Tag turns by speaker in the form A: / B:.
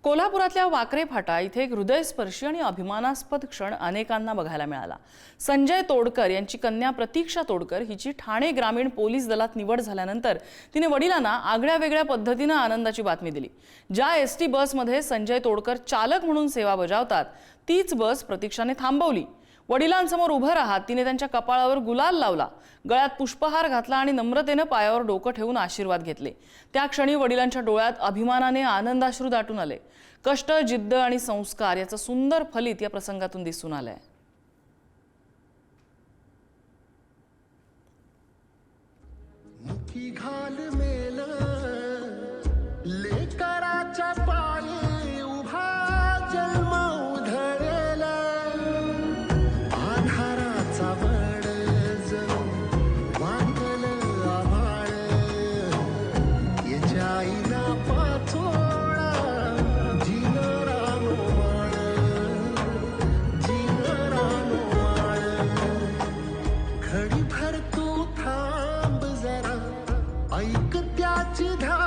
A: कोल्हापुरातल्या वाकरे फाटा इथे एक हृदयस्पर्शी आणि अभिमानास्पद क्षण अनेकांना बघायला मिळाला। संजय तोडकर यांची कन्या प्रतीक्षा तोडकर हिची ठाणे ग्रामीण पोलीस दलात निवड झाल्यानंतर तिने वडिलांना आगळ्या-वेगळ्या पद्धतीने आनंदाची बातमी दिली। ज्या एसटी बसमध्ये संजय तोडकर चालक म्हणून सेवा बजावतात तीच बस प्रतीक्षाने थांबवली। वडिलांसमोर उभं राहत तिने त्यांच्या कपाळावर गुलाल लावला, गळ्यात पुष्पहार घातला आणि नम्रतेने पायावर डोकं ठेवून आशीर्वाद घेतले। त्या क्षणी वडिलांच्या डोळ्यात अभिमानाने आनंदाश्रू दाटून आले। कष्ट, जिद्द आणि संस्कार याचं सुंदर फलित या प्रसंगातून दिसून आलंय।
B: मुखी घाल मेल लेकराच्या पायी उभा जन्म उधळेला आधाराचा वड जणू वांगल आभाळ याच्या आईला पाचोळा जिनरानो माळ घडी भर तू थांब जरा ऐक त्याची धार